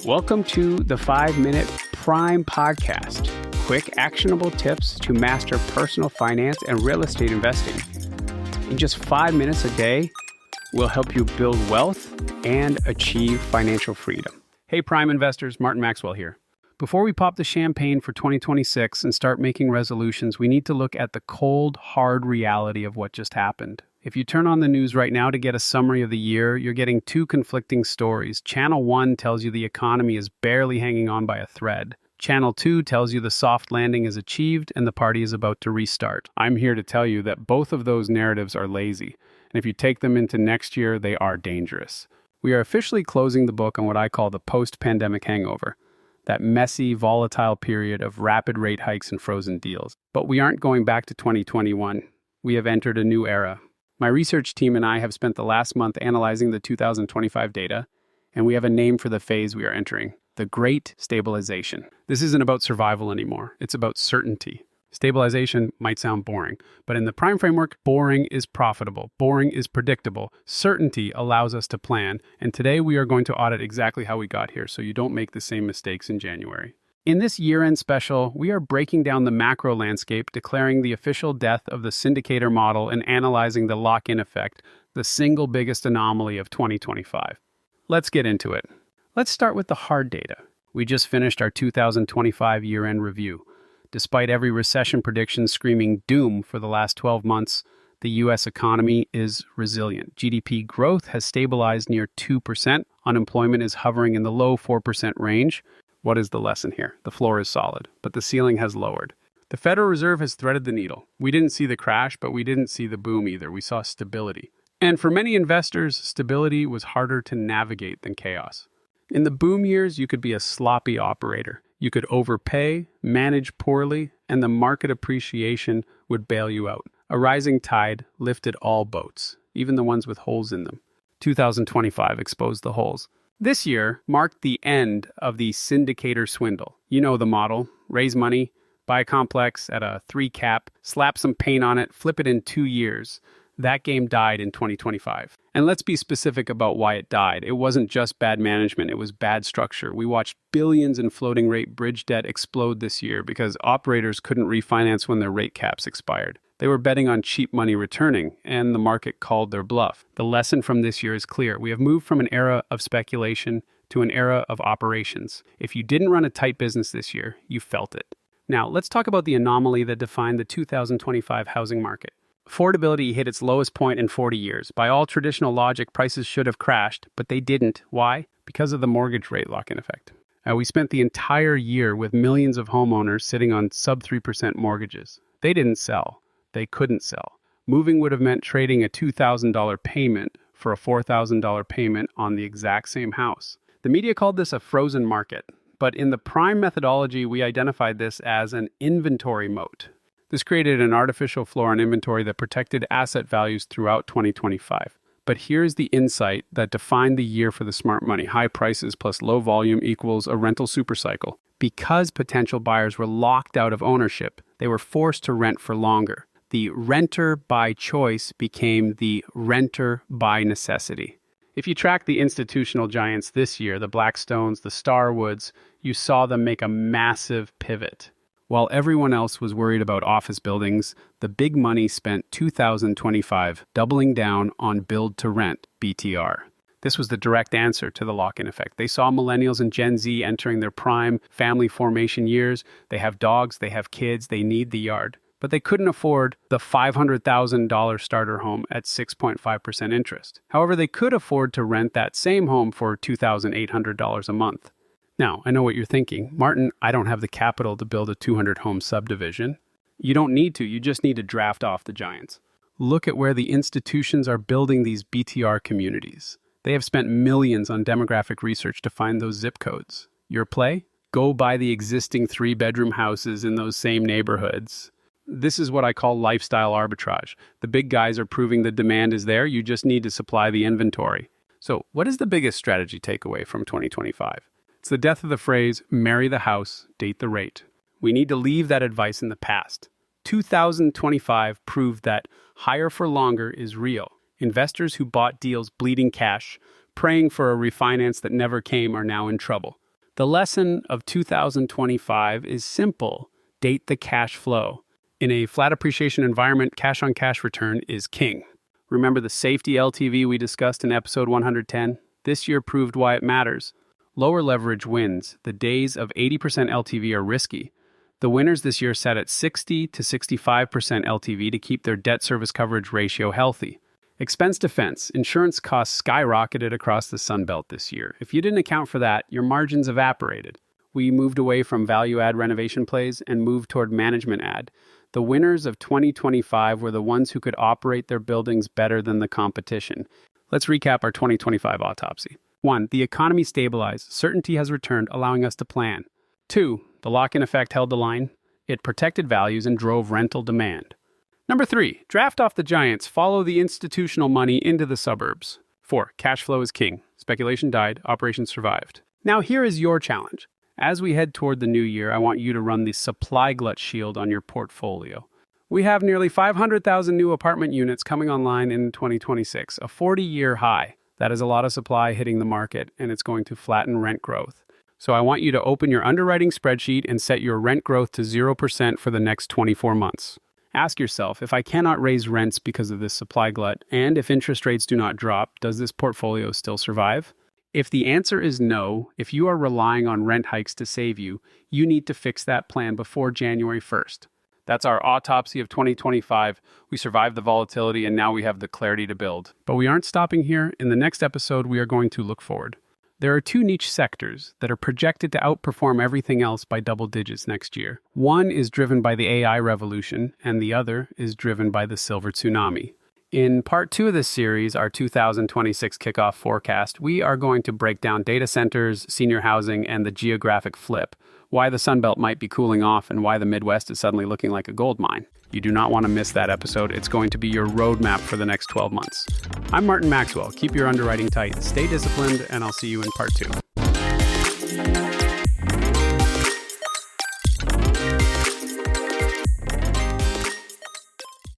Welcome to the 5-Minute Prime Podcast. Quick, actionable tips to master personal finance and real estate investing. In just 5 minutes a day, we'll help you build wealth and achieve financial freedom. Hey, Prime investors, Martin Maxwell here. Before we pop the champagne for 2026 and start making resolutions, we need to look at the cold, hard reality of what just happened. If you turn on the news right now to get a summary of the year, you're getting two conflicting stories. Channel 1 tells you the economy is barely hanging on by a thread. Channel 2 tells you the soft landing is achieved and the party is about to restart. I'm here to tell you that both of those narratives are lazy, and if you take them into next year, they are dangerous. We are officially closing the book on what I call the post-pandemic hangover, that messy, volatile period of rapid rate hikes and frozen deals. But we aren't going back to 2021. We have entered a new era. My research team and I have spent the last month analyzing the 2025 data, and we have a name for the phase we are entering: the Great Stabilization. This isn't about survival anymore. It's about certainty. Stabilization might sound boring, but in the Prime framework, boring is profitable. Boring is predictable. Certainty allows us to plan, and today we are going to audit exactly how we got here so you don't make the same mistakes in January. In this year-end special, we are breaking down the macro landscape, declaring the official death of the Syndicator Model and analyzing the lock-in effect, the single biggest anomaly of 2025. Let's get into it. Let's start with the hard data. We just finished our 2025 year-end review. Despite every recession prediction screaming doom for the last 12 months, the U.S. economy is resilient. GDP growth has stabilized near 2%. Unemployment is hovering in the low 4% range. What is the lesson here? The floor is solid, but the ceiling has lowered. The Federal Reserve has threaded the needle. We didn't see the crash, but we didn't see the boom either. We saw stability. And for many investors, stability was harder to navigate than chaos. In the boom years, you could be a sloppy operator. You could overpay, manage poorly, and the market appreciation would bail you out. A rising tide lifted all boats, even the ones with holes in them. 2025 exposed the holes. This year marked the end of the syndicator swindle. You know the model: raise money, buy a complex at a 3 cap, slap some paint on it, flip it in 2 years. That game died in 2025. And let's be specific about why it died. It wasn't just bad management, it was bad structure. We watched billions in floating rate bridge debt explode this year because operators couldn't refinance when their rate caps expired. They were betting on cheap money returning, and the market called their bluff. The lesson from this year is clear. We have moved from an era of speculation to an era of operations. If you didn't run a tight business this year, you felt it. Now, let's talk about the anomaly that defined the 2025 housing market. Affordability hit its lowest point in 40 years. By all traditional logic, prices should have crashed, but they didn't. Why? Because of the mortgage rate lock-in effect. We spent the entire year with millions of homeowners sitting on sub 3% mortgages. They didn't sell. They couldn't sell. Moving would have meant trading a $2,000 payment for a $4,000 payment on the exact same house. The media called this a frozen market, but in the Prime methodology, we identified this as an inventory moat. This created an artificial floor on inventory that protected asset values throughout 2025. But here's the insight that defined the year for the smart money: high prices plus low volume equals a rental supercycle. Because potential buyers were locked out of ownership, they were forced to rent for longer. The renter by choice became the renter by necessity. If you track the institutional giants this year, the Blackstones, the Starwoods, you saw them make a massive pivot. While everyone else was worried about office buildings, the big money spent 2025 doubling down on build-to-rent, BTR. This was the direct answer to the lock-in effect. They saw millennials and Gen Z entering their prime family formation years. They have dogs, they have kids, they need the yard. But they couldn't afford the $500,000 starter home at 6.5% interest. However, they could afford to rent that same home for $2,800 a month. Now, I know what you're thinking. Martin, I don't have the capital to build a 200-home subdivision. You don't need to. You just need to draft off the giants. Look at where the institutions are building these BTR communities. They have spent millions on demographic research to find those zip codes. Your play? Go buy the existing 3-bedroom houses in those same neighborhoods. This is what I call lifestyle arbitrage. The big guys are proving the demand is there. You just need to supply the inventory. So what is the biggest strategy takeaway from 2025? It's the death of the phrase, marry the house, date the rate. We need to leave that advice in the past. 2025 proved that higher for longer is real. Investors who bought deals bleeding cash, praying for a refinance that never came, are now in trouble. The lesson of 2025 is simple. Date the cash flow. In a flat appreciation environment, cash-on-cash return is king. Remember the safety LTV we discussed in episode 110? This year proved why it matters. Lower leverage wins. The days of 80% LTV are risky. The winners this year sat at 60 to 65% LTV to keep their debt service coverage ratio healthy. Expense defense. Insurance costs skyrocketed across the Sun Belt this year. If you didn't account for that, your margins evaporated. We moved away from value-add renovation plays and moved toward management add. The winners of 2025 were the ones who could operate their buildings better than the competition. Let's recap our 2025 autopsy. 1. The economy stabilized. Certainty has returned, allowing us to plan. 2. The lock-in effect held the line. It protected values and drove rental demand. Number 3. Draft off the giants. Follow the institutional money into the suburbs. 4. Cash flow is king. Speculation died. Operations survived. Now here is your challenge. As we head toward the new year, I want you to run the supply glut shield on your portfolio. We have nearly 500,000 new apartment units coming online in 2026, a 40-year high. That is a lot of supply hitting the market, and it's going to flatten rent growth. So I want you to open your underwriting spreadsheet and set your rent growth to 0% for the next 24 months. Ask yourself, if I cannot raise rents because of this supply glut, and if interest rates do not drop, does this portfolio still survive? If the answer is no, if you are relying on rent hikes to save you, you need to fix that plan before January 1st. That's our autopsy of 2025. We survived the volatility, and now we have the clarity to build. But we aren't stopping here. In the next episode, we are going to look forward. There are 2 niche sectors that are projected to outperform everything else by double digits next year. One is driven by the AI revolution, and the other is driven by the silver tsunami. In part 2 of this series, our 2026 kickoff forecast, we are going to break down data centers, senior housing, and the geographic flip, why the Sun Belt might be cooling off, and why the Midwest is suddenly looking like a gold mine. You do not want to miss that episode. It's going to be your roadmap for the next 12 months. I'm Martin Maxwell. Keep your underwriting tight, stay disciplined, and I'll see you in part 2.